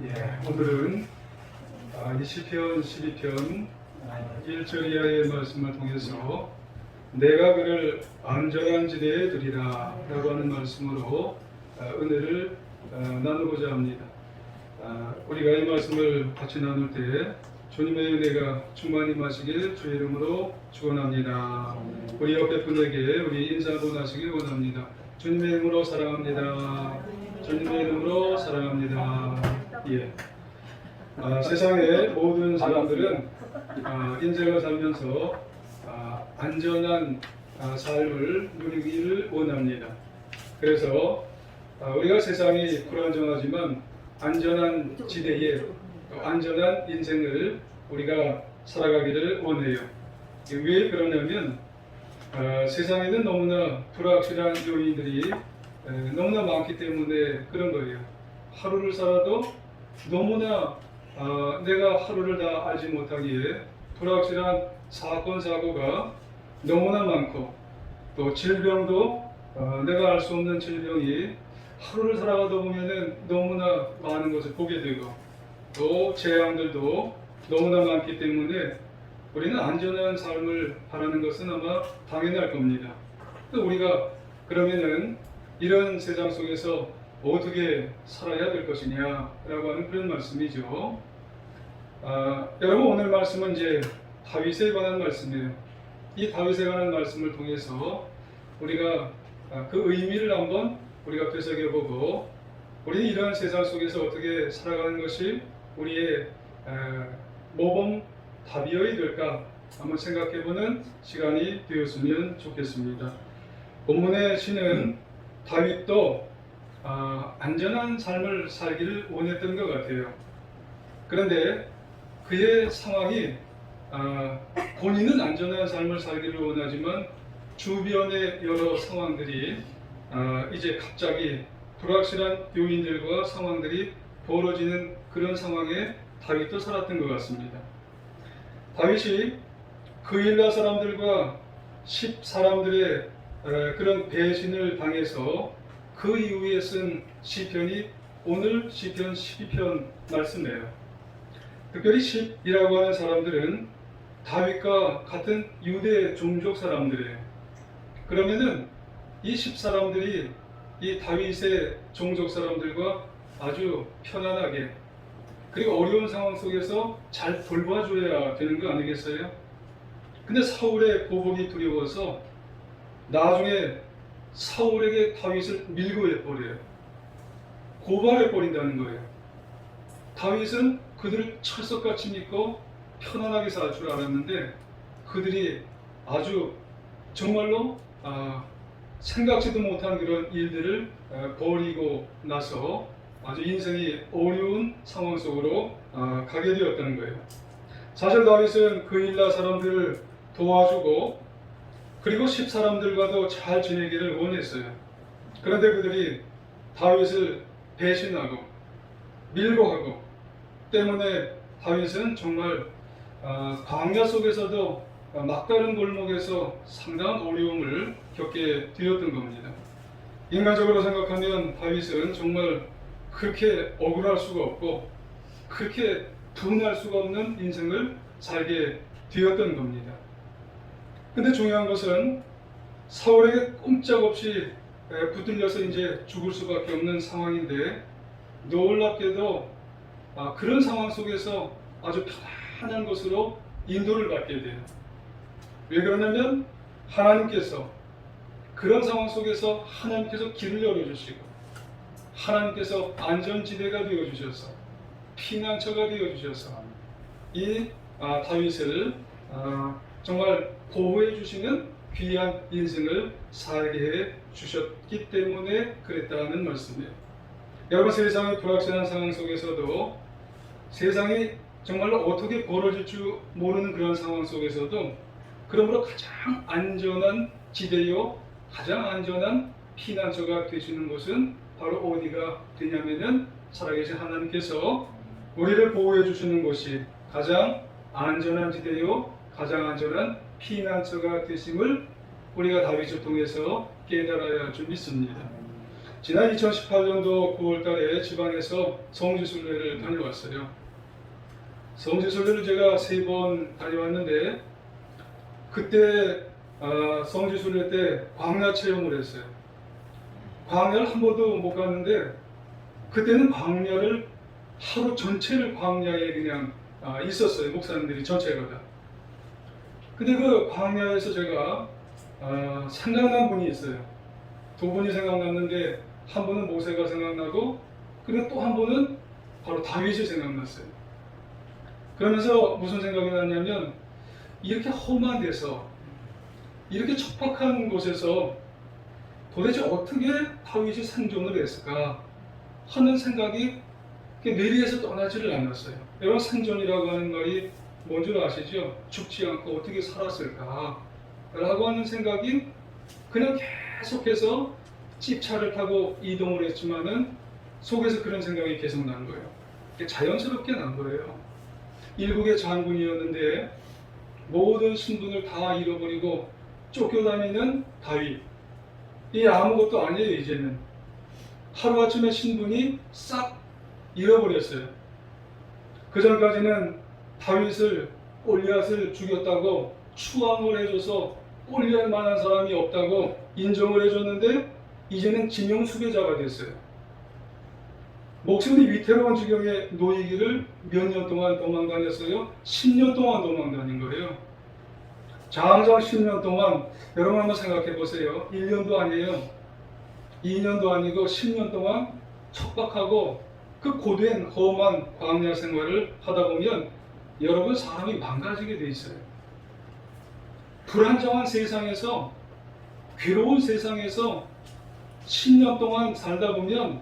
오늘은 이 시편 12편 1절 이하의 말씀을 통해서 내가 그를 안전한 지대에 두리라 라고 하는 말씀으로 은혜를 나누고자 합니다. 우리가 이 말씀을 같이 나눌 때 주님의 은혜가 충만히 마시길 주의 이름으로 축원합니다. 우리 옆에 분에게 우리 인사 한번 하시길 원합니다. 주님의 이름으로 사랑합니다. 주님의 이름으로 사랑합니다. 세상의 모든 사람들은 인생을 살면서 안전한 삶을 누리기를 원합니다. 그래서 우리가 세상이 불안정하지만 안전한 지대에 안전한 인생을 우리가 살아가기를 원해요. 왜 그러냐면 세상에는 너무나 불확실한 요인들이 너무나 많기 때문에 그런 거예요. 하루를 살아도 너무나 내가 하루를 다 알지 못하기에 불확실한 사건 사고가 너무나 많고, 또 질병도 내가 알 수 없는 질병이 하루를 살아가다 보면은 너무나 많은 것을 보게 되고, 또 재앙들도 너무나 많기 때문에 우리는 안전한 삶을 바라는 것은 아마 당연할 겁니다. 또 우리가 그러면은 이런 세상 속에서 어떻게 살아야 될 것이냐라고 하는 그런 말씀이죠. 여러분, 오늘 말씀은 이제 다윗에 관한 말씀이에요. 이 다윗에 관한 말씀을 통해서 우리가 그 의미를 한번 우리가 되새겨보고, 우리는 이러한 세상 속에서 어떻게 살아가는 것이 우리의 모범 답이어야 될까 한번 생각해보는 시간이 되었으면 좋겠습니다. 본문의 시는 다윗도 안전한 삶을 살기를 원했던 것 같아요. 그런데 그의 상황이 본인은 안전한 삶을 살기를 원하지만 주변의 여러 상황들이 이제 갑자기 불확실한 요인들과 상황들이 벌어지는 그런 상황에 다윗도 살았던 것 같습니다. 다윗이 그일라 사람들과 10사람들의 그런 배신을 당해서 그 이후에 쓴 시편이 오늘 시편 12편 말씀이에요. 특별히 10이라고 하는 사람들은 다윗과 같은 유대 종족 사람들이에요. 그러면은 이 10사람들이 이 다윗의 종족 사람들과 아주 편안하게, 그리고 어려운 상황 속에서 잘 돌봐줘야 되는 거 아니겠어요? 근데 사울의 보복이 두려워서 나중에 사울에게 다윗을 밀고 해버려요. 고발해버린다는 거예요. 다윗은 그들을 철석같이 믿고 편안하게 살 줄 알았는데 그들이 아주 정말로 생각지도 못한 그런 일들을 벌이고 나서 아주 인생이 어려운 상황 속으로 가게 되었다는 거예요. 사실 다윗은 그일라 사람들을 도와주고 그리고 10사람들과도 잘 지내기를 원했어요. 그런데 그들이 다윗을 배신하고 밀고 하고 때문에 다윗은 정말 광야 속에서도 막다른 골목에서 상당한 어려움을 겪게 되었던 겁니다. 인간적으로 생각하면 다윗은 정말 그렇게 억울할 수가 없고 그렇게 분할 수가 없는 인생을 살게 되었던 겁니다. 근데 중요한 것은 사울에게 꼼짝없이 붙들려서 이제 죽을 수밖에 없는 상황인데, 놀랍게도 그런 상황 속에서 아주 편안한 것으로 인도를 받게 돼요. 왜 그러냐면 하나님께서 그런 상황 속에서 하나님께서 길을 열어주시고 하나님께서 안전지대가 되어주셔서 피난처가 되어주셔서 이 다윗을 정말 보호해 주시는 귀한 인생을 살게 해 주셨기 때문에 그랬다는 말씀이에요. 여러분, 세상의 불확실한 상황 속에서도, 세상이 정말로 어떻게 벌어질 줄 모르는 그런 상황 속에서도, 그러므로 가장 안전한 지대요, 가장 안전한 피난처가 되시는 곳은 바로 어디가 되냐면은 살아계신 하나님께서 우리를 보호해 주시는 곳이 가장 안전한 지대요, 가장 안전한 피난처가 되심을 우리가 다윗을 통해서 깨달아야 할 줄 믿습니다. 지난 2018년도 9월 달에 지방에서 성지순례를 다녀왔어요. 성지순례를 제가 3번 다녀왔는데 그때 성지순례 때 광야 체험을 했어요. 광야를 한 번도 못 갔는데 그때는 광야를 하루 전체를 광야에 그냥 있었어요. 목사님들이 전체가 다. 근데 그 광야에서 제가 생각난 분이 있어요. 2분이 생각났는데 한 분은 모세가 생각나고 그리고 또 한 분은 바로 다윗이 생각났어요. 그러면서 무슨 생각이 났냐면 이렇게 험한 데서 이렇게 척박한 곳에서 도대체 어떻게 다윗이 생존을 했을까 하는 생각이 뇌리에서 떠나지를 않았어요. 여러분 생존이라고 하는 말이 뭔 줄 아시죠? 죽지 않고 어떻게 살았을까 라고 하는 생각이 그냥 계속해서 집차를 타고 이동을 했지만은 속에서 그런 생각이 계속 난 거예요. 자연스럽게 난 거예요. 일국의 장군이었는데 모든 신분을 다 잃어버리고 쫓겨다니는 다윗. 이 아무것도 아니에요. 이제는 하루아침에 신분이 싹 잃어버렸어요. 그 전까지는 다윗을 골리앗을 죽였다고 추앙을 해줘서 골리앗 만한 사람이 없다고 인정을 해줬는데 이제는 진영 수배자가 됐어요. 목숨이 위태로운 지경에 놓이기를 몇 년 동안 도망다녔어요? 10년 동안 도망다닌 거예요. 장장 10년 동안 여러분 한번 생각해 보세요. 1년도 아니에요. 2년도 아니고 10년 동안 척박하고 그 고된 험한 광야 생활을 하다 보면 여러분 사람이 망가지게 돼 있어요. 불안정한 세상에서 괴로운 세상에서 10년 동안 살다 보면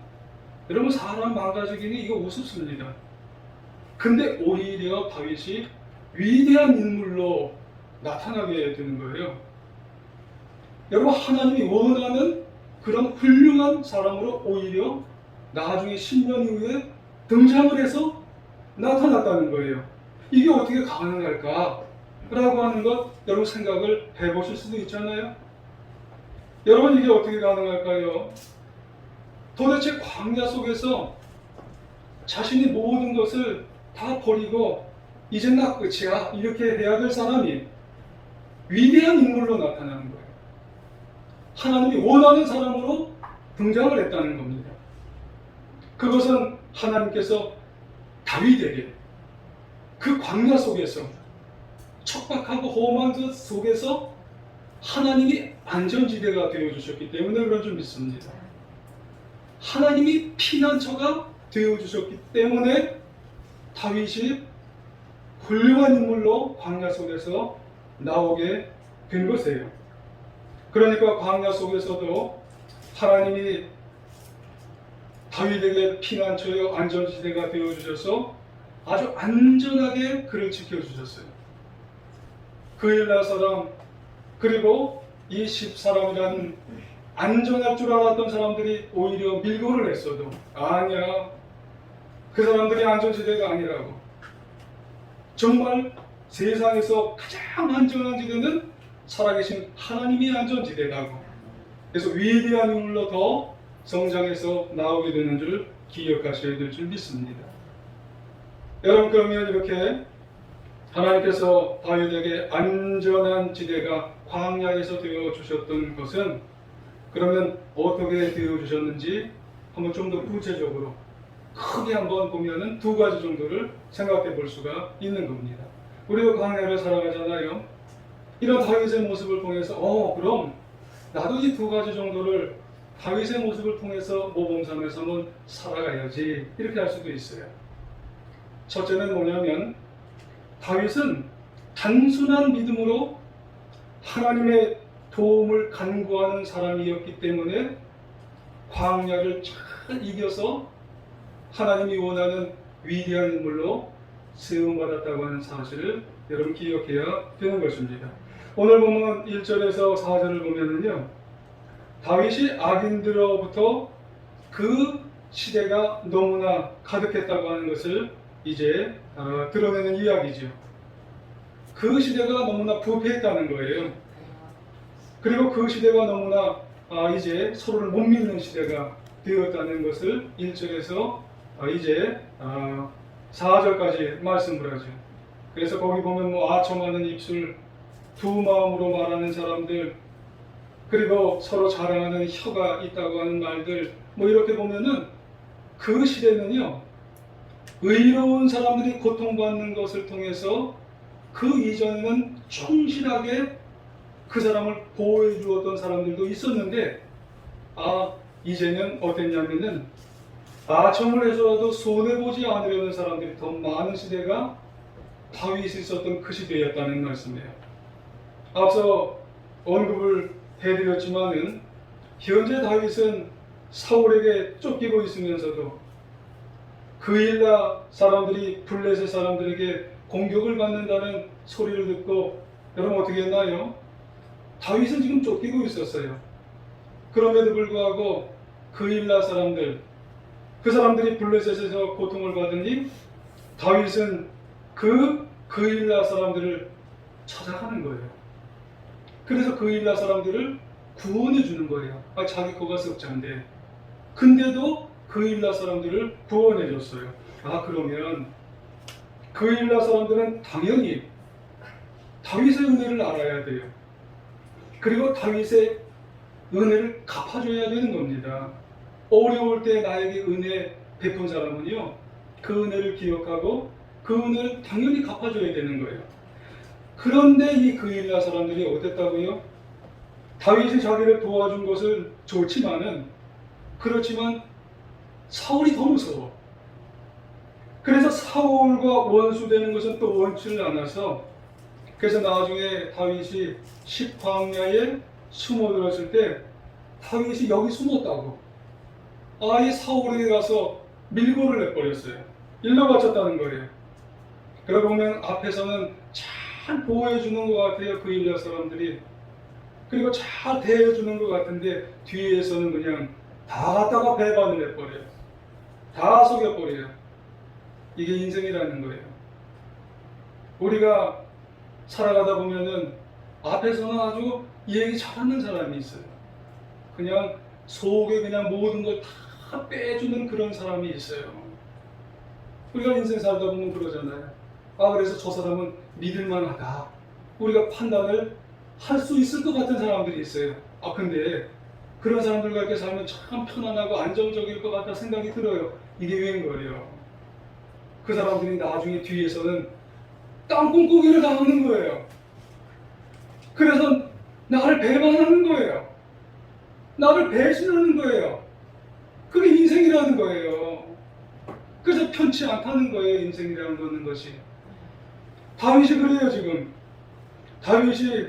여러분 사람 망가지기는 이거 우습습니다. 근데 오히려 다윗이 위대한 인물로 나타나게 되는 거예요. 여러분 하나님이 원하는 그런 훌륭한 사람으로 오히려 나중에 10년 이후에 등장을 해서 나타났다는 거예요. 이게 어떻게 가능할까? 라고 하는 것 여러분 생각을 해보실 수도 있잖아요. 여러분 이게 어떻게 가능할까요? 도대체 광야 속에서 자신이 모든 것을 다 버리고 이제 나 끝이야 이렇게 해야 될 사람이 위대한 인물로 나타나는 거예요. 하나님이 원하는 사람으로 등장을 했다는 겁니다. 그것은 하나님께서 다윗에게 그 광야 속에서 척박하고 험한 그 속에서 하나님이 안전지대가 되어주셨기 때문에 그런 줄 믿습니다. 하나님이 피난처가 되어주셨기 때문에 다윗이 훌륭한 인물로 광야 속에서 나오게 된 것이에요. 그러니까 광야 속에서도 하나님이 다윗에게 피난처요 안전지대가 되어주셔서 아주 안전하게 그를 지켜주셨어요. 그 일날 사람 그리고 이 10사람이라는 안전할 줄 알았던 사람들이 오히려 밀고를 했어도 아니야 그 사람들이 안전지대가 아니라고. 정말 세상에서 가장 안전한 지대는 살아계신 하나님이 안전지대라고. 그래서 위대한 인물로 더 성장해서 나오게 되는 줄 기억하셔야 될 줄 믿습니다. 여러분 그러면 이렇게 하나님께서 다윗에게 안전한 지대가 광야에서 되어주셨던 것은 그러면 어떻게 되어주셨는지 한번 좀 더 구체적으로 크게 한번 보면은 2가지 정도를 생각해 볼 수가 있는 겁니다. 우리가 광야를 살아가잖아요. 이런 다윗의 모습을 통해서 그럼 나도 이 2가지 정도를 다윗의 모습을 통해서 모범 삼아서 한번 살아가야지 이렇게 할 수도 있어요. 첫째는 뭐냐면 다윗은 단순한 믿음으로 하나님의 도움을 간구하는 사람이었기 때문에 광야를 잘 이겨서 하나님이 원하는 위대한 인물로 세움받았다고 하는 사실을 여러분 기억해야 되는 것입니다. 오늘 보면 1절에서 4절을 보면은요, 다윗이 악인들로부터 그 시대가 너무나 가득했다고 하는 것을 이제 드러내는 이야기죠. 그 시대가 너무나 부패했다는 거예요. 그리고 그 시대가 너무나 이제 서로를 못 믿는 시대가 되었다는 것을 1절에서 이제 4절까지 말씀을 하죠. 그래서 거기 보면 뭐 아첨하는 입술, 두 마음으로 말하는 사람들, 그리고 서로 자랑하는 혀가 있다고 하는 말들, 뭐 이렇게 보면은 그 시대는요, 의로운 사람들이 고통받는 것을 통해서 그 이전에는 충실하게 그 사람을 보호해 주었던 사람들도 있었는데, 이제는 어땠냐면은 아첨을 해서라도 손해보지 않으려는 사람들이 더 많은 시대가 다윗이 있었던 그 시대였다는 말씀이에요. 앞서 언급을 해드렸지만은 현재 다윗은 사울에게 쫓기고 있으면서도 그일라 사람들이 블레셋 사람들에게 공격을 받는다는 소리를 듣고 여러분 어떻게 했나요? 다윗은 지금 쫓기고 있었어요. 그럼에도 불구하고 그일라 사람들, 그 사람들이 블레셋에서 고통을 받으니 다윗은 그일라 사람들을 찾아가는 거예요. 그래서 그일라 사람들을 구원해 주는 거예요. 자기 거가 석자인데. 근데도 그일라 사람들을 구원해 줬어요. 그러면 그일라 사람들은 당연히 다윗의 은혜를 알아야 돼요. 그리고 다윗의 은혜를 갚아줘야 되는 겁니다. 어려울 때 나에게 은혜 베푼 사람은요, 그 은혜를 기억하고 그 은혜를 당연히 갚아줘야 되는 거예요. 그런데 이 그일라 사람들이 어땠다고요? 다윗이 자기를 도와준 것을 그렇지만 사울이 더 무서워. 그래서 사울과 원수되는 것은 또 원치를 않아서, 그래서 나중에 다윗이 십광야에 숨어들었을 때 다윗이 여기 숨었다고 아예 사울에게 가서 밀고를 내버렸어요. 일러 바쳤다는 거예요. 그러고 보면 앞에서는 잘 보호해주는 것 같아요, 그일라 사람들이. 그리고 잘 대해주는 것 같은데 뒤에서는 그냥 다 갖다가 배반을 해버려요. 다 속여버려요. 이게 인생이라는 거예요. 우리가 살아가다 보면은 앞에서는 아주 얘기 잘하는 사람이 있어요. 그냥 속에 그냥 모든 걸 다 빼주는 그런 사람이 있어요. 우리가 인생 살다 보면 그러잖아요. 그래서 저 사람은 믿을만하다. 우리가 판단을 할 수 있을 것 같은 사람들이 있어요. 근데 그런 사람들과 이렇게 살면 참 편안하고 안정적일 것 같다 생각이 들어요. 이게 웬걸요? 그 사람들이 나중에 뒤에서는 땅콩고기를 당하는 거예요. 그래서 나를 배반하는 거예요. 나를 배신하는 거예요. 그게 인생이라는 거예요. 그래서 편치 않다는 거예요, 인생이라는 것이. 다윗이 그래요, 지금. 다윗이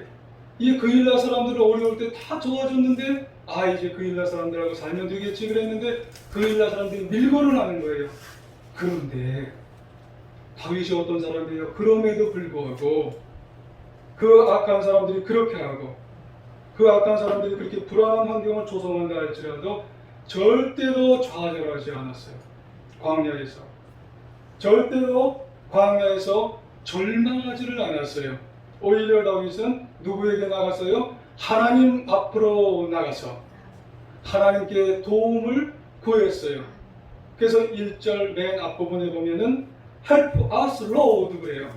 이 그일라 사람들을 어려울 때 다 도와줬는데, 이제 그일라 사람들하고 살면 되겠지 그랬는데, 그일라 사람들이 밀고를 하는 거예요. 그런데 다윗이 어떤 사람이에요? 그럼에도 불구하고 그 악한 사람들이 그렇게 하고 그 악한 사람들이 그렇게 불안한 환경을 조성한다 할지라도 절대로 좌절하지 않았어요. 광야에서 절대로 광야에서 절망하지를 않았어요. 오히려 다윗은 누구에게 나갔어요? 하나님 앞으로 나가서 하나님께 도움을 구했어요. 그래서 1절 맨 앞부분에 보면은 Help us Lord 그래요.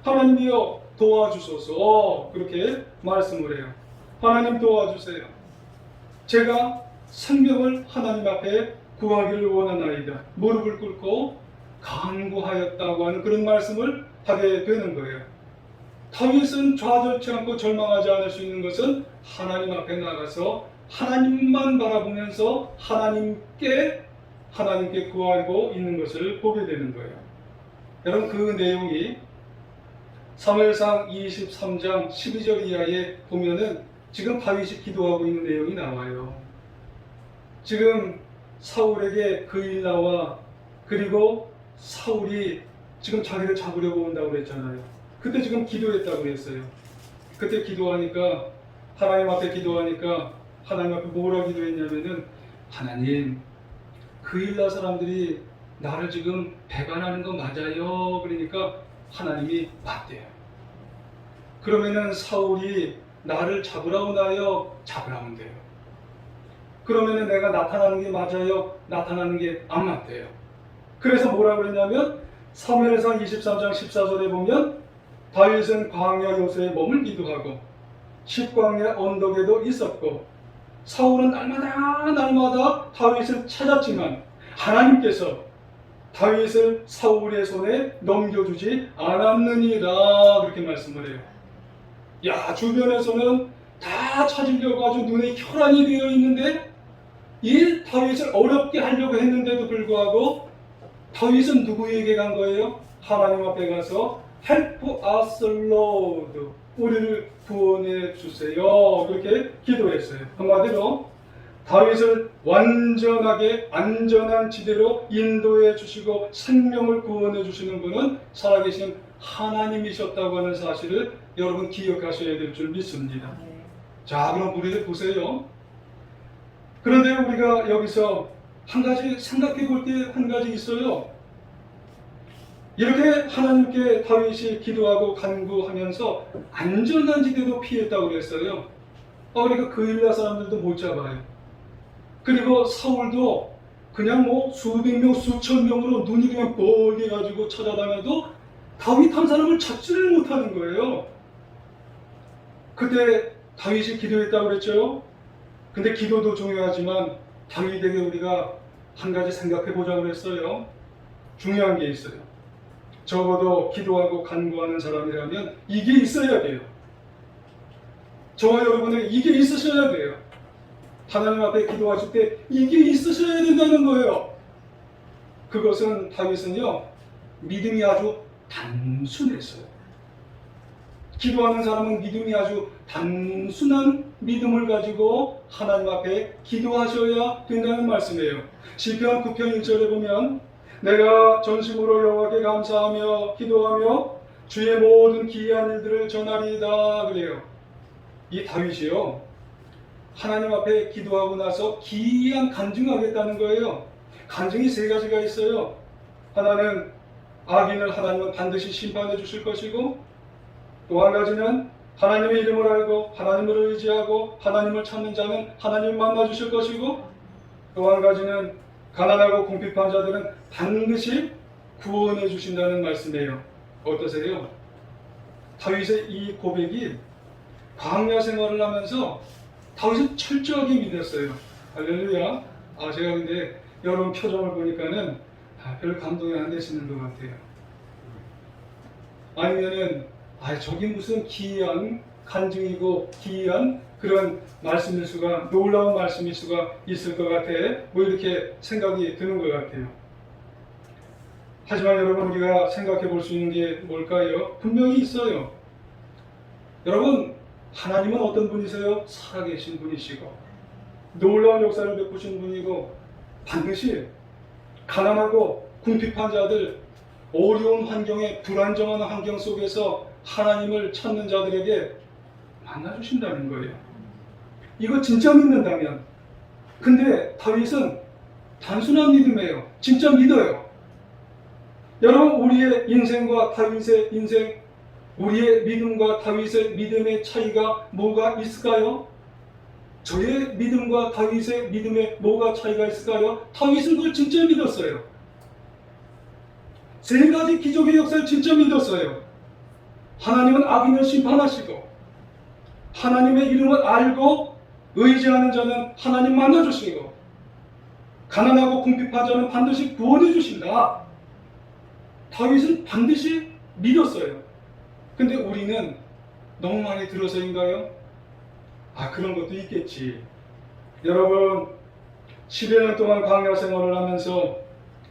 하나님이여 도와주소서, 그렇게 말씀을 해요. 하나님 도와주세요. 제가 생명을 하나님 앞에 구하기를 원하나이다. 무릎을 꿇고 간구하였다고 하는 그런 말씀을 하게 되는 거예요. 다윗은 좌절치 않고 절망하지 않을 수 있는 것은 하나님 앞에 나가서 하나님만 바라보면서 하나님께 구하고 있는 것을 보게 되는 거예요. 여러분, 그 내용이 사무엘상 23장 12절 이하에 보면은 지금 다윗이 기도하고 있는 내용이 나와요. 지금 사울에게 그일라와 그리고 사울이 지금 자기를 잡으려고 온다고 그랬잖아요. 그때 지금 기도했다고 그랬어요. 그때 기도하니까, 하나님 앞에 기도하니까 하나님 앞에 뭐라 기도했냐면은, 하나님, 그일라 사람들이 나를 지금 배반하는 거 맞아요? 그러니까 하나님이 맞대요. 그러면은 사울이 나를 잡으러 오나요? 잡으러 온대요. 그러면 내가 나타나는 게 맞아요? 나타나는 게 안 맞대요. 그래서 뭐라고 그랬냐면 사무엘상 23장 14절에 보면 다윗은 광야 요새에 머물기도 하고 십광야 언덕에도 있었고 사울은 날마다 다윗을 찾았지만 하나님께서 다윗을 사울의 손에 넘겨주지 않았느니라 그렇게 말씀을 해요. 야, 주변에서는 다 찾으려고 아주 눈에 혈안이 되어 있는데 이 다윗을 어렵게 하려고 했는데도 불구하고 다윗은 누구에게 간 거예요? 하나님 앞에 가서 Help us Lord, 우리를 구원해 주세요 그렇게 기도했어요. 한마디로 다윗을 완전하게 안전한 지대로 인도해 주시고 생명을 구원해 주시는 분은 살아계신 하나님이셨다고 하는 사실을 여러분 기억하셔야 될 줄 믿습니다. 자, 그럼 우리들 보세요. 그런데 우리가 여기서 한 가지 생각해 볼 게 한 가지 있어요. 이렇게 하나님께 다윗이 기도하고 간구하면서 안전한 지대도 피했다고 그랬어요. 그러니까 그일라 사람들도 못 잡아요. 그리고 사울도 그냥 뭐 수백 명, 수천 명으로 눈이 그냥 뻘게 가지고 찾아다녀도 다윗 한 사람을 잡지를 못하는 거예요. 그때 다윗이 기도했다고 그랬죠. 근데 기도도 중요하지만 다윗에게 우리가 한 가지 생각해 보자고 그랬어요. 중요한 게 있어요. 적어도 기도하고 간구하는 사람이라면 이게 있어야 돼요. 저와 여러분은 이게 있으셔야 돼요. 하나님 앞에 기도하실 때 이게 있으셔야 된다는 거예요. 그것은 다윗은요, 믿음이 아주 단순했어요. 기도하는 사람은 믿음이 아주 단순한 믿음을 가지고 하나님 앞에 기도하셔야 된다는 말씀이에요. 시편 9편 1절에 보면 내가 전심으로 여호와께 감사하며 기도하며 주의 모든 기이한 일들을 전하리이다 그래요. 이 다윗이요, 하나님 앞에 기도하고 나서 기이한 간증하겠다는 거예요. 간증이 세 가지가 있어요. 하나는 악인을 하나님은 반드시 심판해 주실 것이고, 또 한 가지는 하나님의 이름을 알고 하나님을 의지하고 하나님을 찾는 자는 하나님을 만나 주실 것이고, 또 한 가지는 가난하고 궁핍한 자들은 반드시 구원해 주신다는 말씀이에요. 어떠세요? 다윗의 이 고백이 광야 생활을 하면서 다윗은 철저하게 믿었어요. 할렐루야. 제가 근데 여러분 표정을 보니까는 별 감동이 안 되시는 것 같아요. 아니면은 저게 무슨 기이한 간증이고 기이한 그런 말씀일 수가, 놀라운 말씀일 수가 있을 것 같아. 뭐 이렇게 생각이 드는 것 같아요. 하지만 여러분, 우리가 생각해 볼 수 있는 게 뭘까요? 분명히 있어요. 여러분, 하나님은 어떤 분이세요? 살아계신 분이시고 놀라운 역사를 베푸신 분이고, 반드시 가난하고 궁핍한 자들, 어려운 환경에, 불안정한 환경 속에서 하나님을 찾는 자들에게 만나주신다는 거예요. 이거 진짜 믿는다면. 근데 다윗은 단순한 믿음이에요. 진짜 믿어요. 여러분, 우리의 인생과 다윗의 인생, 우리의 믿음과 다윗의 믿음의 차이가 뭐가 있을까요? 저의 믿음과 다윗의 믿음에 뭐가 차이가 있을까요? 다윗은 그걸 진짜 믿었어요. 세 가지 기적의 역사를 진짜 믿었어요. 하나님은 악인을 심판하시고, 하나님의 이름을 알고 의지하는 자는 하나님 만나주시고, 가난하고 궁핍한 자는 반드시 구원해 주신다. 다윗은 반드시 믿었어요. 근데 우리는 너무 많이 들어서인가요? 그런 것도 있겠지. 여러분, 10여 년 동안 광야 생활을 하면서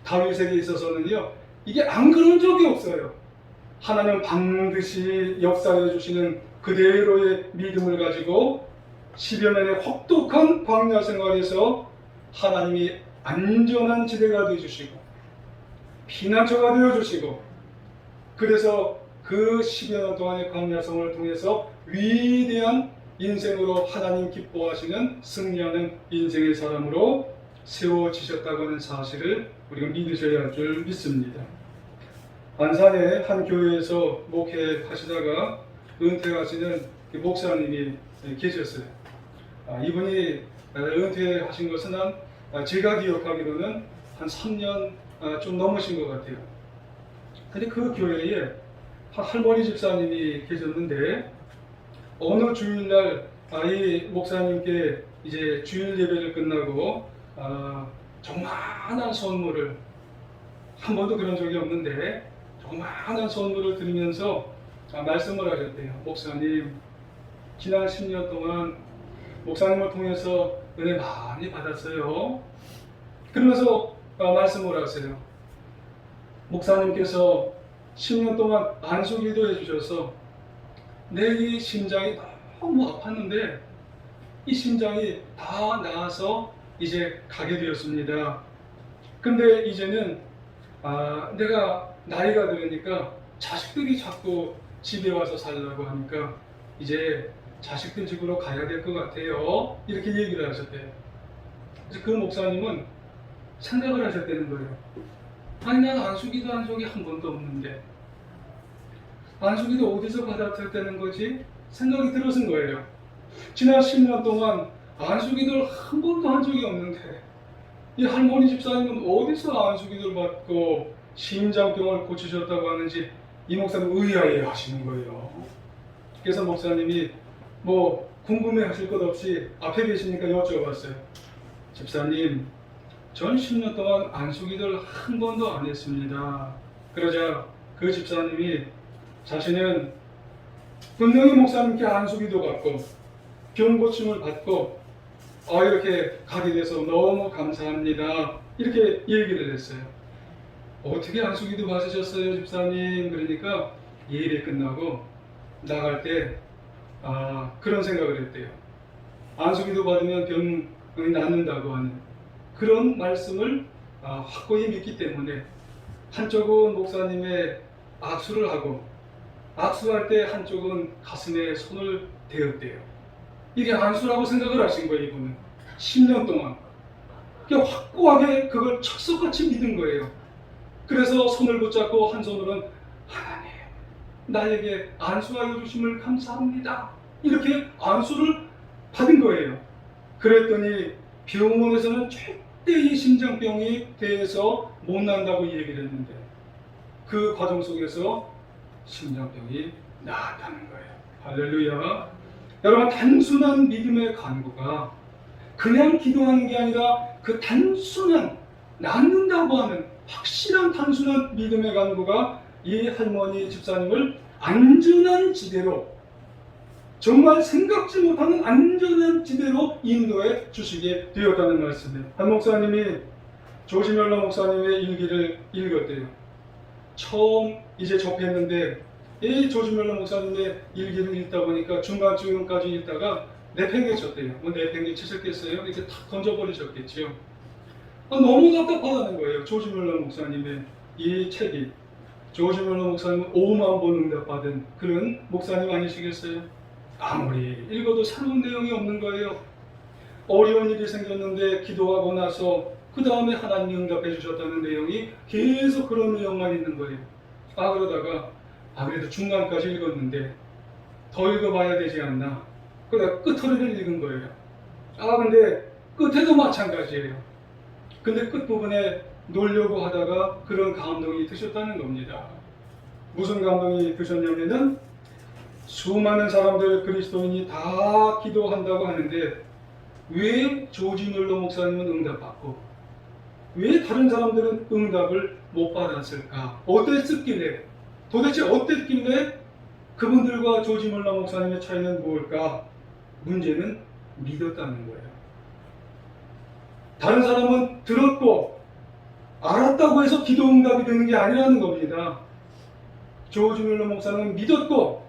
다윗에게 있어서는요, 이게 안 그런 적이 없어요. 하나님은 반드시 역사해 주시는 그대로의 믿음을 가지고 10여 년의 혹독한 광야 생활에서 하나님이 안전한 지대가 되어주시고 피난처가 되어주시고, 그래서 그 10여 년 동안의 광야 생활을 통해서 위대한 인생으로 하나님 기뻐하시는 승리하는 인생의 사람으로 세워지셨다고 하는 사실을 우리가 믿으셔야 할 줄 믿습니다. 안산의 한 교회에서 목회하시다가 은퇴하시는 목사님이 계셨어요. 이분이 은퇴하신 것은 제가 기억하기로는 한 3년 좀 넘으신 것 같아요. 근데 그 교회에 할머니 집사님이 계셨는데 어느 주일날 이 목사님께 이제 주일 예배를 끝나고 조그마한 선물을, 한 번도 그런 적이 없는데 조그마한 선물을 드리면서 말씀을 하셨대요. 목사님, 지난 10년 동안 목사님을 통해서 은혜 많이 받았어요. 그러면서 말씀을 하세요. 목사님께서 10년 동안 안수기도 해주셔서 내 이 심장이 너무 아팠는데 이 심장이 다 나아서 이제 가게 되었습니다. 근데 이제는 내가 나이가 들으니까 자식들이 자꾸 집에 와서 살라고 하니까 이제 자식들 집으로 가야 될 것 같아요. 이렇게 얘기를 하셨대요. 그래서 그 목사님은 생각을 하셨다는 거예요. 아니, 난 안수기도 한 적이 한 번도 없는데 안수기도 어디서 받았다는 거지? 생각이 들었은 거예요. 지난 10년 동안 안수기도를 한 번도 한 적이 없는데 이 할머니 집사님은 어디서 안수기도를 받고 심장병을 고치셨다고 하는지 이 목사님 의아해 하시는 거예요. 그래서 목사님이 뭐 궁금해 하실 것 없이 앞에 계시니까 여쭤봤어요. 집사님, 전 10년 동안 안수기도를 한 번도 안 했습니다. 그러자 그 집사님이 자신은 분명히 목사님께 안수기도 받고 병 고침을 받고 이렇게 가게 돼서 너무 감사합니다. 이렇게 얘기를 했어요. 어떻게 안수기도 받으셨어요, 집사님? 그러니까 예배 끝나고 나갈 때 그런 생각을 했대요. 안수기도 받으면 병이 낫는다고 하는 그런 말씀을 확고히 믿기 때문에 한쪽은 목사님의 악수를 하고 악수할 때 한쪽은 가슴에 손을 대었대요. 이게 안수라고 생각을 하신 거예요. 이분은 10년 동안 확고하게 그걸 철석같이 믿은 거예요. 그래서 손을 붙잡고 한 손으로는 하나님, 나에게 안수하여 주심을 감사합니다. 이렇게 안수를 받은 거예요. 그랬더니 병원에서는 절대 이 심장병이 대해서 못 난다고 얘기를 했는데 그 과정 속에서 심장병이 나았다는 거예요. 할렐루야. 여러분, 단순한 믿음의 간구가 그냥 기도하는 게 아니라 그 단순한, 낫는다고 하는 확실한 단순한 믿음의 간구가 이 할머니 집사님을 안전한 지대로, 정말 생각지 못하는 안전한 지대로 인도해 주시게 되었다는 말씀이에요. 한 목사님이 조지 멸러 목사님의 일기를 읽었대요. 처음 이제 접했는데 이 조지 멸러 목사님의 일기를 읽다 보니까 중간쯤까지 읽다가 내팽개쳤대요. 내팽개치셨겠어요? 이렇게 탁 던져버리셨겠지요. 너무 답답하다는 거예요. 조지 멸러 목사님의 이 책이. 조지 멸러 목사님은 5만 번 응답받은 그런 목사님 아니시겠어요? 아무리 읽어도 새로운 내용이 없는 거예요. 어려운 일이 생겼는데 기도하고 나서 그 다음에 하나님이 응답해 주셨다는 내용이 계속 그런 내용만 있는 거예요. 그러다가 그래도 중간까지 읽었는데 더 읽어봐야 되지 않나. 그러다 끝허리를 읽은 거예요. 근데 끝에도 마찬가지예요. 근데 끝부분에 놓으려고 하다가 그런 감동이 드셨다는 겁니다. 무슨 감동이 드셨냐면은 수많은 사람들, 그리스도인이 다 기도한다고 하는데 왜 조지 뮬러 목사님은 응답받고 왜 다른 사람들은 응답을 못 받았을까? 어땠었길래, 도대체 어땠길래 그분들과 조지 뮬러 목사님의 차이는 뭘까? 문제는 믿었다는 거예요. 다른 사람은 들었고 알았다고 해서 기도 응답이 되는 게 아니라는 겁니다. 조지 뮬러 목사님은 믿었고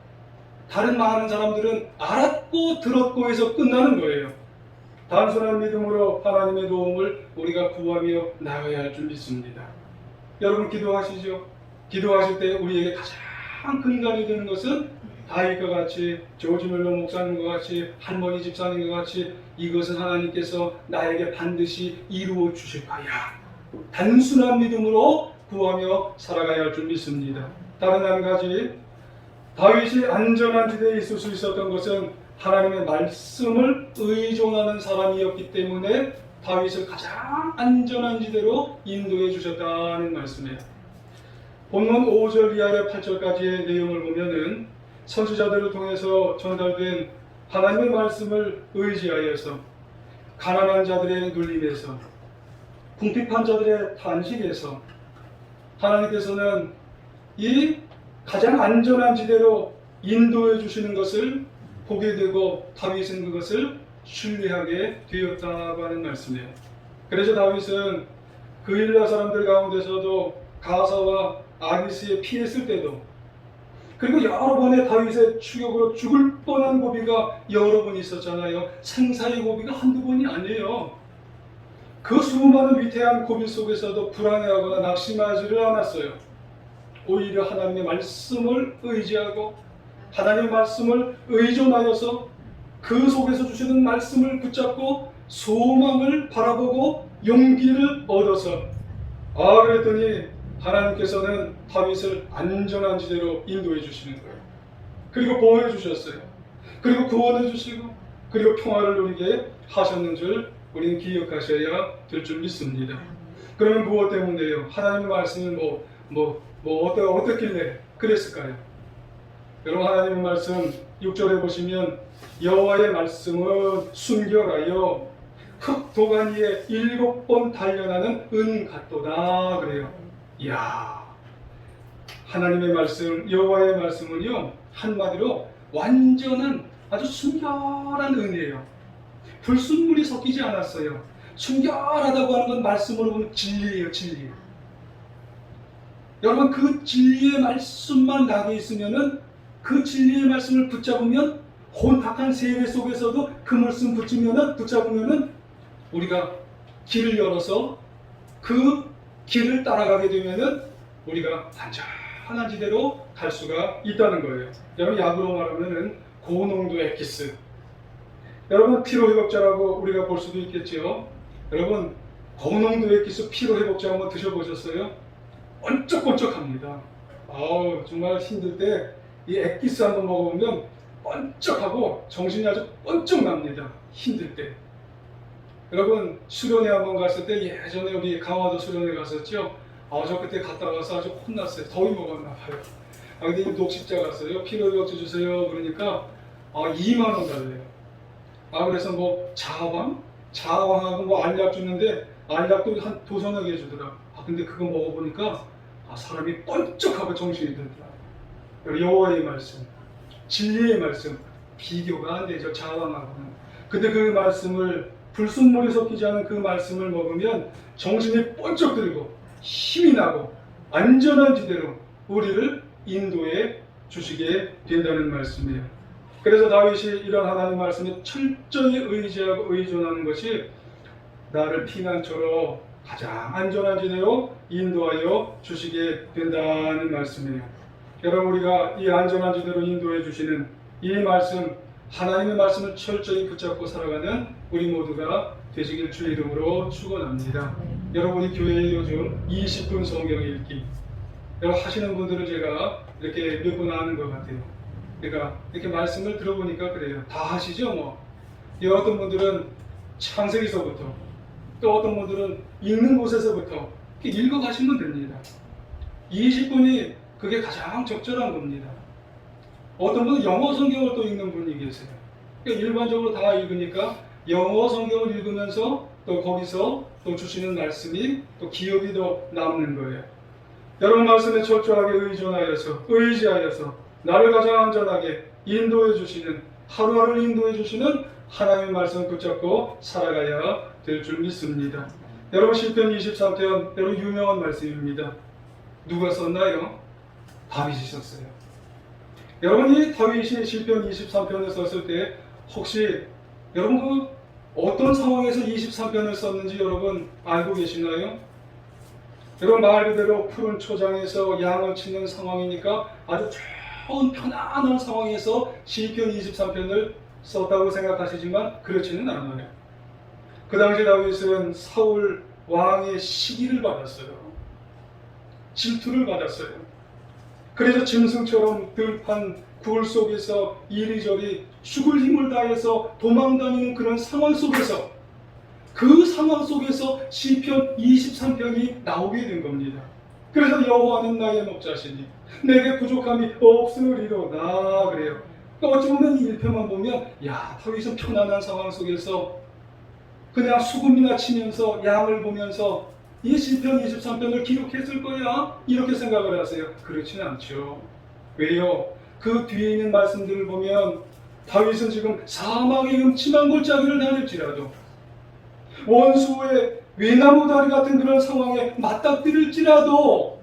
다른 많은 사람들은 알았고 들었고 해서 끝나는 거예요. 단순한 믿음으로 하나님의 도움을 우리가 구하며 나가야 할 줄 믿습니다. 여러분, 기도하시죠? 기도하실 때 우리에게 가장 근간이 되는 것은 다윗과 같이, 조지 뮬러 목사님과 같이, 할머니 집사님과 같이 이것은 하나님께서 나에게 반드시 이루어 주실 거야. 단순한 믿음으로 구하며 살아가야 할 줄 믿습니다. 다른 한 가지, 다윗이 안전한 지대에 있을 수 있었던 것은 하나님의 말씀을 의존하는 사람이었기 때문에 다윗을 가장 안전한 지대로 인도해 주셨다는 말씀이에요. 본문 5절 이하의 8절까지의 내용을 보면은 선지자들을 통해서 전달된 하나님의 말씀을 의지하여서 가난한 자들의 눌림에서 궁핍한 자들의 탄식에서 하나님께서는 이 가장 안전한 지대로 인도해 주시는 것을 보게 되고 다윗은 그것을 신뢰하게 되었다고 하는 말씀이에요. 그래서 다윗은 그일라 사람들 가운데서도 가사와 아기스에 피했을 때도, 그리고 여러 번의 다윗의 추격으로 죽을 뻔한 고비가 여러 번 있었잖아요. 생사의 고비가 한두 번이 아니에요. 그 수많은 위태한 고비 속에서도 불안해하거나 낙심하지를 않았어요. 오히려 하나님의 말씀을 의지하고 하나님의 말씀을 의존하여서 그 속에서 주시는 말씀을 붙잡고 소망을 바라보고 용기를 얻어서 그랬더니 하나님께서는 다윗을 안전한 지대로 인도해 주시는 거예요. 그리고 보호해 주셨어요. 그리고 구원해 주시고 그리고 평화를 누리게 하셨는 줄 우리는 기억하셔야 될 줄 믿습니다. 그러면 무엇 때문에요? 하나님의 말씀은 어떻길래 그랬을까요? 여러분, 하나님의 말씀 6절에 보시면 여호와의 말씀은 순결하여 흙 도가니 위에 7번 단련하는 은 같도다 그래요. 이야, 하나님의 말씀, 여호와의 말씀은요, 한마디로 완전한 아주 순결한 은이에요. 불순물이 섞이지 않았어요. 순결하다고 하는 건 말씀으로 보면 진리예요, 진리. 여러분, 그 진리의 말씀만 나게 있으면은, 그 진리의 말씀을 붙잡으면, 혼탁한 세계 속에서도 그 말씀 붙잡으면은 우리가 길을 열어서 그 길을 따라가게 되면은 우리가 안전한 지대로 갈 수가 있다는 거예요. 여러분, 약으로 말하면은 고농도 엑기스. 여러분, 피로회복제라고 우리가 볼 수도 있겠죠. 여러분, 고농도 엑기스 피로회복제 한번 드셔보셨어요? 번쩍번쩍합니다. 정말 힘들 때 이 엑기스 한번 먹어보면 번쩍하고 정신이 아주 번쩍 납니다. 힘들 때. 여러분, 수련회 한번 갔을 때, 예전에 우리 강화도 수련회 갔었죠. 저 그때 갔다 와서 아주 혼났어요. 더위 먹었나 봐요. 근데 녹십자 갔어요. 피로회복제 주세요. 그러니까 2만 원 달래요. 그래서 자왕하고 알약 주는데 알약도 한 2서너 개 주더라. 근데 그거 먹어보니까 사람이 번쩍하고 정신이 들더라. 여호와의 말씀, 진리의 말씀, 비교가 안 되죠, 자왕하고는. 근데 그 말씀을, 불순물이 섞이지 않은 그 말씀을 먹으면 정신이 번쩍 들고 힘이 나고 안전한 지대로 우리를 인도해 주시게 된다는 말씀이에요. 그래서 다윗이 이런 하나님 말씀에 철저히 의지하고 의존하는 것이 나를 피난처로 가장 안전한 지대로 인도하여 주시게 된다는 말씀이에요. 여러분, 우리가 이 안전한 지대로 인도해 주시는 이 말씀, 하나님의 말씀을 철저히 붙잡고 살아가는 우리 모두가 되시길 주의 이름으로 축원합니다. 여러분이 교회에 요즘 20분 성경 읽기 여러분 하시는 분들은 제가 이렇게 몇 분 아는 것 같아요. 그러니까 이렇게 말씀을 들어보니까 그래요. 다 하시죠. 어떤 분들은 창세기서부터, 또 어떤 분들은 읽는 곳에서부터 이렇게 읽어가시면 됩니다. 20분이 그게 가장 적절한 겁니다. 어떤 분은 영어 성경을 또 읽는 분이 계세요. 그러니까 일반적으로 다 읽으니까 영어 성경을 읽으면서 또 거기서 또 주시는 말씀이 또 기억이 더 남는 거예요. 여러분, 말씀에 철저하게 의지하여서 나를 가장 안전하게 인도해 주시는, 하루하루 인도해 주시는 하나님의 말씀을 붙잡고 살아가야 될 줄 믿습니다. 여러분, 시편 23편 여러분 유명한 말씀입니다. 누가 썼나요? 다윗이 썼어요. 여러분이 다윗이 시편 23편을 썼을 때 혹시 여러분 어떤 상황에서 23편을 썼는지 여러분 알고 계시나요? 여러분, 말 그대로 푸른 초장에서 양을 치는 상황이니까 아주 좋은 편안한 상황에서 시편 23편을 썼다고 생각하시지만 그렇지는 않아요. 그 당시 다윗은 사울 왕의 시기를 받았어요. 질투를 받았어요. 그래서 짐승처럼 들판 불 속에서 이리저리 죽을 힘을 다해서 도망다니는 그런 상황 속에서 그 상황 속에서 시편 23편이 나오게 된 겁니다. 그래서 여호와는 나의 목자시니 내게 부족함이 없으리로다 그래요. 그러니까 어찌 보면 이 1편만 보면 야, 다윗은 편안한 상황 속에서 그냥 수금이나 치면서 양을 보면서 이 시편 23편을 기록했을 거야 이렇게 생각을 하세요. 그렇지는 않죠. 왜요? 그 뒤에 있는 말씀들을 보면 다윗은 지금 사망의 음침한 골짜기를 다닐지라도 원수의 외나무 다리 같은 그런 상황에 맞닥뜨릴지라도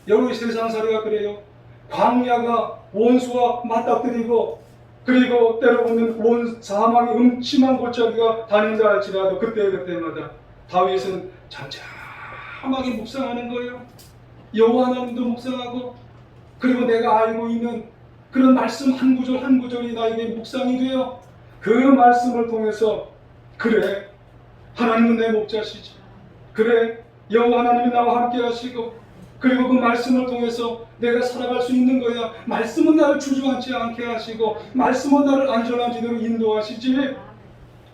여러분 세상살이가 그래요. 광야가 원수와 맞닥뜨리고 그리고 때로 보면 사망의 음침한 골짜기가 다닌다 할지라도 그때마다 다윗은 잠잠하게 묵상하는 거예요. 여호와 하나님도 묵상하고 그리고 내가 알고 있는 그런 말씀 한 구절 한 구절이 나에게 묵상이 되어 그 말씀을 통해서 그래 하나님은 내 목자시지 그래 여호와 하나님이 나와 함께 하시고 그리고 그 말씀을 통해서 내가 살아갈 수 있는 거야. 말씀은 나를 주저앉지 않게 하시고 말씀은 나를 안전한 지대로 인도하시지.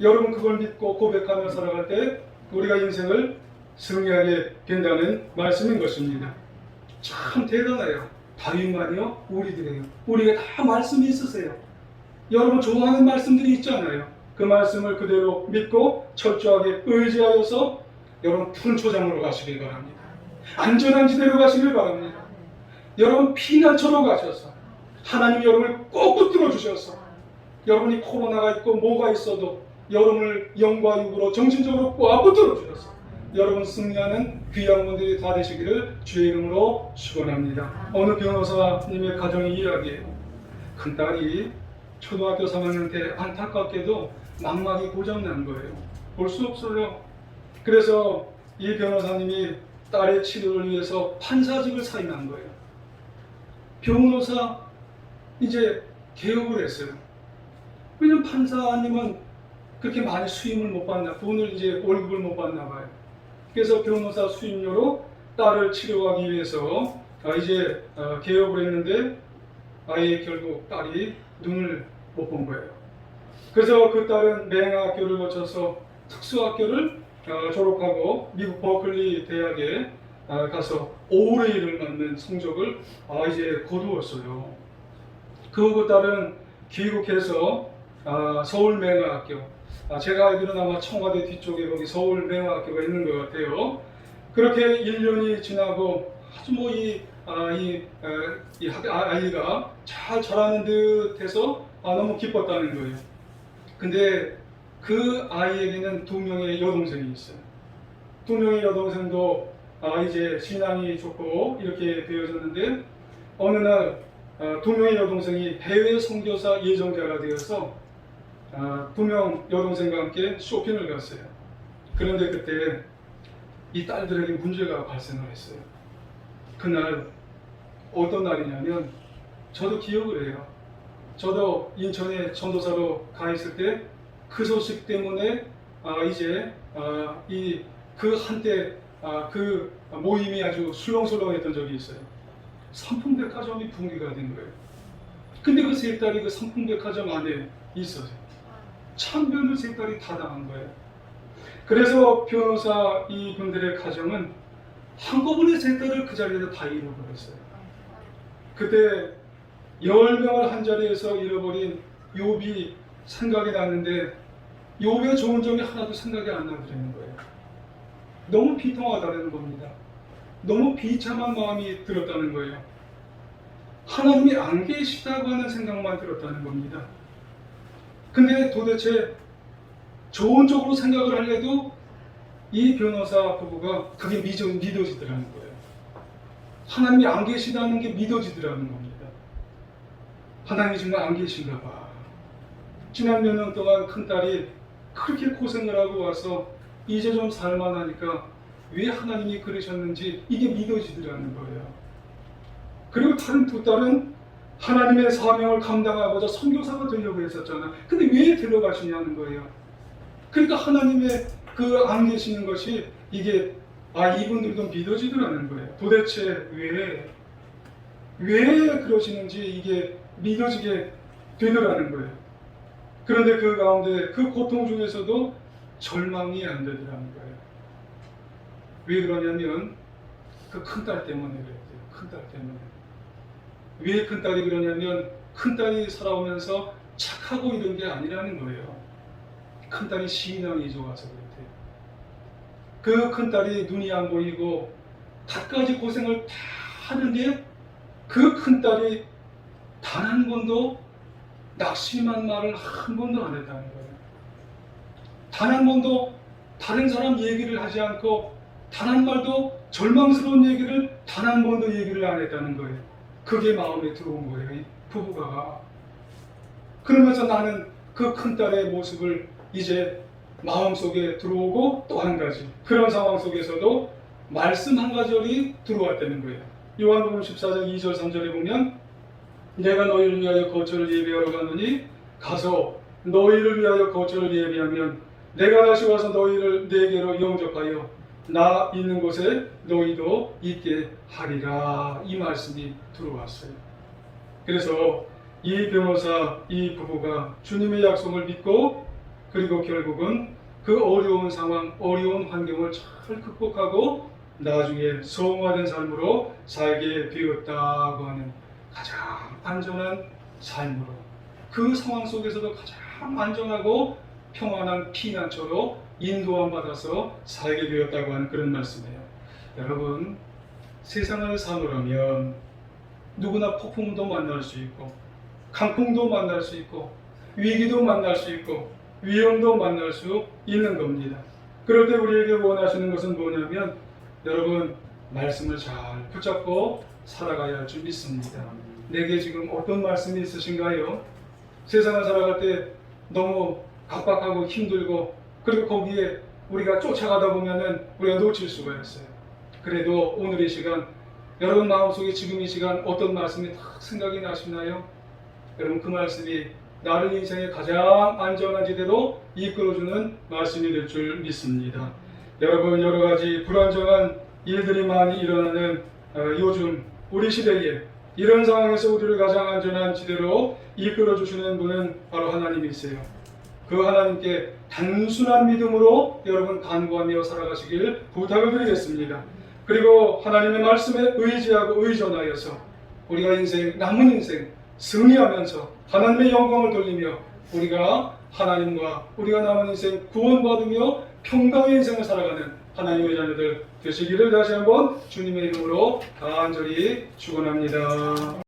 여러분 그걸 믿고 고백하며 살아갈 때 우리가 인생을 승리하게 된다는 말씀인 것입니다. 참 대단해요. 다윗만이요? 우리들이에요. 우리가 다 말씀이 있으세요. 여러분 좋아하는 말씀들이 있잖아요. 그 말씀을 그대로 믿고 철저하게 의지하여서 여러분 푸른 초장으로 가시길 바랍니다. 안전한 지대로 가시길 바랍니다. 여러분 피난처로 가셔서 하나님 여러분을 꼭 붙들어 주셔서 여러분이 코로나가 있고 뭐가 있어도 여러분을 영과 육으로 정신적으로 꼭 붙들어 주셔서 여러분 승리하는 귀한 분들이 다 되시기를 주의 이름으로 축원합니다. 어느 변호사님의 가정의 이야기예요. 큰딸이 초등학교 3학년 때 안타깝게도 망막이 고장난 거예요. 볼 수 없어요. 그래서 이 변호사님이 딸의 치료를 위해서 판사직을 사임한 거예요. 변호사 이제 개업을 했어요. 왜냐면 판사님은 그렇게 많이 수임을 못 받나, 돈을 이제 월급을 못 받나 봐요. 그래서 변호사 수임료로 딸을 치료하기 위해서 이제 개업을 했는데 아예 결국 딸이 눈을 못 본 거예요. 그래서 그 딸은 맹학교를 거쳐서 특수학교를 졸업하고 미국 버클리 대학에 가서 OA를 맞는 성적을 이제 거두었어요. 그 딸은 귀국해서 서울맹학교, 제가 알기로는 아마 청와대 뒤쪽에 거기 서울맹학교가 있는 것 같아요. 그렇게 1년이 지나고 아주 아이가 잘 자라는 듯해서 너무 기뻤다는 거예요. 근데 그 아이에게는 2명의 여동생이 있어요. 2명의 여동생도 이제 신앙이 좋고 이렇게 되어졌는데 어느 날 2명의 여동생이 해외 선교사 예정자가 되어서 2명 여동생과 함께 쇼핑을 갔어요. 그런데 그때 이 딸들에게 문제가 발생을 했어요. 그날 어떤 날이냐면 저도 기억을 해요. 저도 인천에 전도사로 가 있을 때 그 소식 때문에 이제 그 한때 그 모임이 아주 술렁술렁했던 적이 있어요. 삼풍백화점이 붕괴가 된 거예요. 근데 그 세 딸이 그 삼풍백화점 안에 있어요. 참변을 세 딸이 다 당한 거예요. 그래서 변호사 이분들의 가정은 한꺼번에 세 딸을 그 자리에서 다 잃어버렸어요. 그때 10명을 한 자리에서 잃어버린 욥이 생각이 났는데 욥의 좋은 점이 하나도 생각이 안 나더라는 거예요. 너무 비통하다는 겁니다. 너무 비참한 마음이 들었다는 거예요. 하나님이 안 계시다고 하는 생각만 들었다는 겁니다. 근데 도대체 좋은 쪽으로 생각을 하려도 이 변호사 부부가 그게 믿어지더라는 거예요. 하나님이 안 계시다는 게 믿어지더라는 겁니다. 하나님이 정말 안 계신가 봐. 지난 몇 년 동안 큰딸이 그렇게 고생을 하고 와서 이제 좀 살만하니까 왜 하나님이 그러셨는지 이게 믿어지더라는 거예요. 그리고 다른 2딸은 하나님의 사명을 감당하고자 선교사가 되려고 했었잖아. 근데 왜 데려가시냐는 거예요. 그러니까 하나님의 그 안 계시는 것이 이게 이분들도 믿어지더라는 거예요. 도대체 왜 그러시는지 이게 믿어지게 되더라는 거예요. 그런데 그 가운데 그 고통 중에서도 절망이 안 되더라는 거예요. 왜 그러냐면 그 큰딸 때문에 그랬대요. 큰딸 때문에. 왜 큰딸이 그러냐면 큰딸이 살아오면서 착하고 이런 게 아니라는 거예요. 큰딸이 신앙이 좋아서 그랬대요. 그 큰딸이 눈이 안 보이고 갖가지 고생을 다 하는데 그 큰딸이 단 한 번도 낙심한 말을 한 번도 안 했다는 거예요. 단 한 번도 다른 사람 얘기를 하지 않고 단 한 말도 절망스러운 얘기를 단 한 번도 얘기를 안 했다는 거예요. 그게 마음에 들어온 거예요. 이 부부가. 그러면서 나는 그 큰딸의 모습을 이제 마음속에 들어오고 또 한 가지 그런 상황 속에서도 말씀 한 가절이 들어왔다는 거예요. 요한복음 14장 2절 3절에 보면 내가 너희를 위하여 거처를 예비하러 가노니 가서 너희를 위하여 거처를 예비하면 내가 다시 와서 너희를 내게로 영접하여 나 있는 곳에 너희도 있게 하리라. 이 말씀이 들어왔어요. 그래서 이 변호사, 이 부부가 주님의 약속을 믿고 그리고 결국은 그 어려운 상황, 어려운 환경을 잘 극복하고 나중에 성화된 삶으로 살게 되었다고 하는 가장 안전한 삶으로 그 상황 속에서도 가장 안전하고 평안한 피난처로 인도함 받아서 살게 되었다고 하는 그런 말씀이에요. 여러분, 세상을 사노라면 누구나 폭풍도 만날 수 있고 강풍도 만날 수 있고 위기도 만날 수 있고 위험도 만날 수 있는 겁니다. 그럴 때 우리에게 원하시는 것은 뭐냐면 여러분 말씀을 잘 붙잡고 살아가야 할 줄 믿습니다. 내게 지금 어떤 말씀이 있으신가요? 세상을 살아갈 때 너무 각박하고 힘들고 그리고 거기에 우리가 쫓아가다 보면은 우리가 놓칠 수가 있어요. 그래도 오늘 이 시간 여러분 마음속에 지금 이 시간 어떤 말씀이 딱 생각이 나시나요? 여러분 그 말씀이 나를 인생의 가장 안전한 지대로 이끌어주는 말씀이 될 줄 믿습니다. 여러분 여러 가지 불안정한 일들이 많이 일어나는 요즘 우리 시대에 이런 상황에서 우리를 가장 안전한 지대로 이끌어주시는 분은 바로 하나님이세요. 그 하나님께 단순한 믿음으로 여러분 간구하며 살아가시길 부탁을 드리겠습니다. 그리고 하나님의 말씀에 의지하고 의존하여서 우리가 남은 인생 승리하면서 하나님의 영광을 돌리며 우리가 하나님과 우리가 남은 인생 구원받으며 평강의 인생을 살아가는 하나님의 자녀들 되시기를 다시 한번 주님의 이름으로 간절히 축원합니다.